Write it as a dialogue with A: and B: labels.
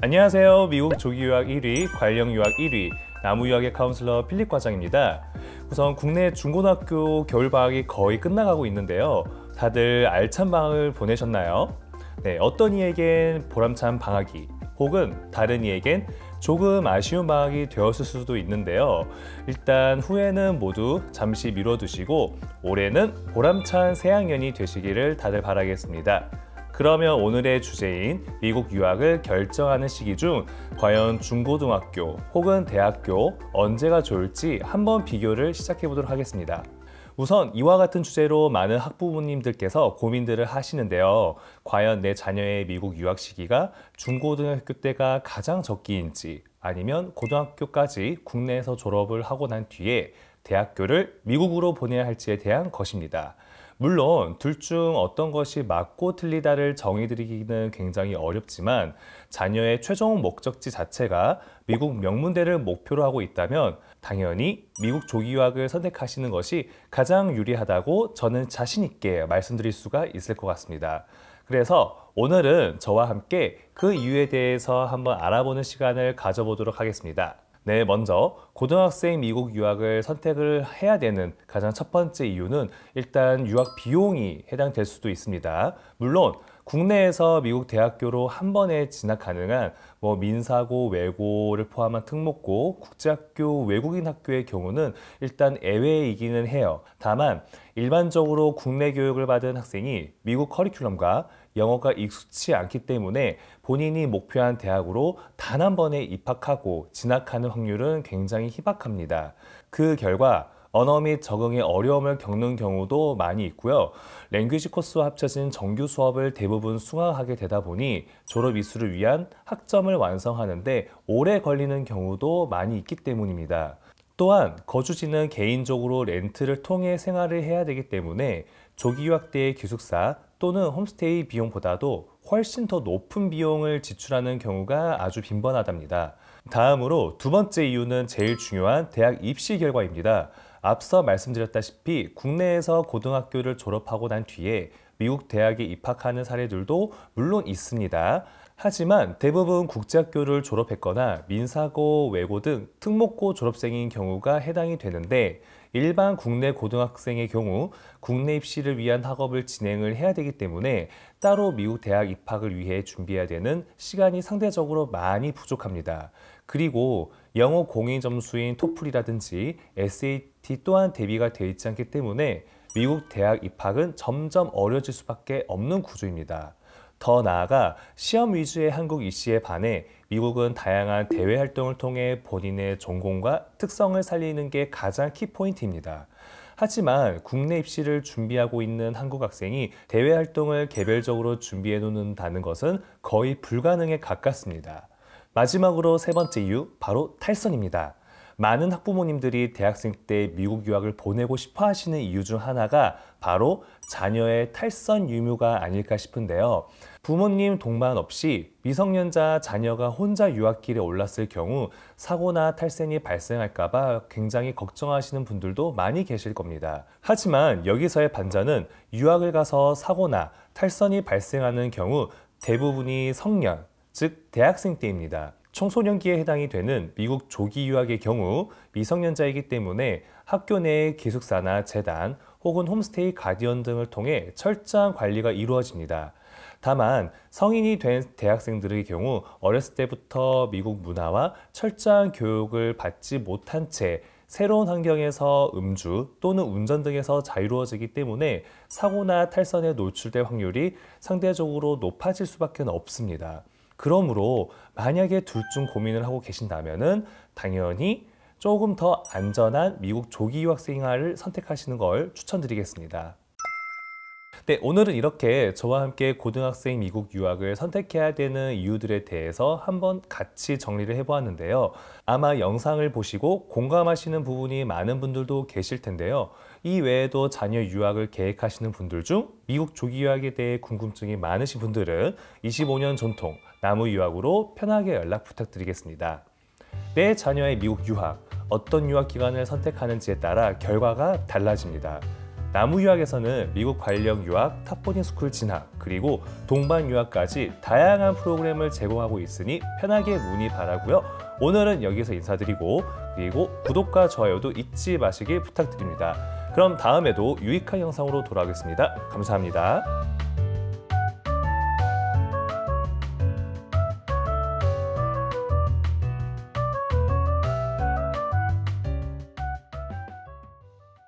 A: 안녕하세요. 미국 조기유학 1위, 관령유학 1위, 나무유학의 카운슬러 필립 과장입니다. 우선 국내 중고등학교 겨울방학이 거의 끝나가고 있는데요. 다들 알찬 방학을 보내셨나요? 네, 어떤 이에겐 보람찬 방학이, 혹은 다른 이에겐 조금 아쉬운 방학이 되었을 수도 있는데요. 일단 후에는 모두 잠시 미뤄두시고 올해는 보람찬 새학년이 되시기를 다들 바라겠습니다. 그러면 오늘의 주제인 미국 유학을 결정하는 시기 중 과연 중고등학교 혹은 대학교 언제가 좋을지 한번 비교를 시작해 보도록 하겠습니다. 우선 이와 같은 주제로 많은 학부모님들께서 고민들을 하시는데요. 과연 내 자녀의 미국 유학 시기가 중고등학교 때가 가장 적기인지, 아니면 고등학교까지 국내에서 졸업을 하고 난 뒤에 대학교를 미국으로 보내야 할지에 대한 것입니다. 물론 둘 중 어떤 것이 맞고 틀리다를 정의드리기는 굉장히 어렵지만, 자녀의 최종 목적지 자체가 미국 명문대를 목표로 하고 있다면 당연히 미국 조기유학을 선택하시는 것이 가장 유리하다고 저는 자신 있게 말씀드릴 수가 있을 것 같습니다. 그래서 오늘은 저와 함께 그 이유에 대해서 한번 알아보는 시간을 가져보도록 하겠습니다. 네, 먼저 고등학생 미국 유학을 선택을 해야 되는 가장 첫 번째 이유는 일단 유학 비용이 해당될 수도 있습니다. 물론 국내에서 미국 대학교로 한 번에 진학 가능한 민사고, 외고를 포함한 특목고, 국제학교, 외국인 학교의 경우는 일단 예외이기는 해요. 다만 일반적으로 국내 교육을 받은 학생이 미국 커리큘럼과 영어가 익숙치 않기 때문에 본인이 목표한 대학으로 단 한 번에 입학하고 진학하는 확률은 굉장히 희박합니다. 그 결과 언어 및 적응의 어려움을 겪는 경우도 많이 있고요. 랭귀지 코스와 합쳐진 정규 수업을 대부분 수강하게 되다 보니 졸업 이수를 위한 학점을 완성하는데 오래 걸리는 경우도 많이 있기 때문입니다. 또한 거주지는 개인적으로 렌트를 통해 생활을 해야 되기 때문에 조기 유학 때의 기숙사 또는 홈스테이 비용보다도 훨씬 더 높은 비용을 지출하는 경우가 아주 빈번하답니다. 다음으로 두 번째 이유는 제일 중요한 대학 입시 결과입니다. 앞서 말씀드렸다시피 국내에서 고등학교를 졸업하고 난 뒤에 미국 대학에 입학하는 사례들도 물론 있습니다. 하지만 대부분 국제학교를 졸업했거나 민사고, 외고 등 특목고 졸업생인 경우가 해당이 되는데, 일반 국내 고등학생의 경우 국내 입시를 위한 학업을 진행을 해야 되기 때문에 따로 미국 대학 입학을 위해 준비해야 되는 시간이 상대적으로 많이 부족합니다. 그리고 영어 공인 점수인 토플이라든지 SAT 또한 대비가 되어 있지 않기 때문에 미국 대학 입학은 점점 어려질 수밖에 없는 구조입니다. 더 나아가 시험 위주의 한국 입시에 반해 미국은 다양한 대외 활동을 통해 본인의 전공과 특성을 살리는 게 가장 키포인트입니다. 하지만 국내 입시를 준비하고 있는 한국 학생이 대외 활동을 개별적으로 준비해 놓는다는 것은 거의 불가능에 가깝습니다. 마지막으로 세 번째 이유, 바로 탈선입니다. 많은 학부모님들이 대학생 때 미국 유학을 보내고 싶어 하시는 이유 중 하나가 바로 자녀의 탈선 유무가 아닐까 싶은데요. 부모님 동반 없이 미성년자 자녀가 혼자 유학길에 올랐을 경우 사고나 탈선이 발생할까 봐 굉장히 걱정하시는 분들도 많이 계실 겁니다. 하지만 여기서의 반전은 유학을 가서 사고나 탈선이 발생하는 경우 대부분이 성년, 즉 대학생 때입니다. 청소년기에 해당이 되는 미국 조기 유학의 경우 미성년자이기 때문에 학교 내 기숙사나 재단 혹은 홈스테이 가디언 등을 통해 철저한 관리가 이루어집니다. 다만 성인이 된 대학생들의 경우 어렸을 때부터 미국 문화와 철저한 교육을 받지 못한 채 새로운 환경에서 음주 또는 운전 등에서 자유로워지기 때문에 사고나 탈선에 노출될 확률이 상대적으로 높아질 수밖에 없습니다. 그러므로 만약에 둘 중 고민을 하고 계신다면 당연히 조금 더 안전한 미국 조기 유학 생활을 선택하시는 걸 추천드리겠습니다. 네, 오늘은 이렇게 저와 함께 고등학생 미국 유학을 선택해야 되는 이유들에 대해서 한번 같이 정리를 해보았는데요. 아마 영상을 보시고 공감하시는 부분이 많은 분들도 계실 텐데요. 이 외에도 자녀 유학을 계획하시는 분들 중 미국 조기 유학에 대해 궁금증이 많으신 분들은 25년 전통 나무 유학으로 편하게 연락 부탁드리겠습니다. 내 자녀의 미국 유학, 어떤 유학 기관을 선택하는지에 따라 결과가 달라집니다. 나무 유학에서는 미국 관련 유학, 탑보딩 스쿨 진학, 그리고 동반 유학까지 다양한 프로그램을 제공하고 있으니 편하게 문의 바라고요. 오늘은 여기서 인사드리고 그리고 구독과 좋아요도 잊지 마시길 부탁드립니다. 그럼 다음에도 유익한 영상으로 돌아오겠습니다. 감사합니다.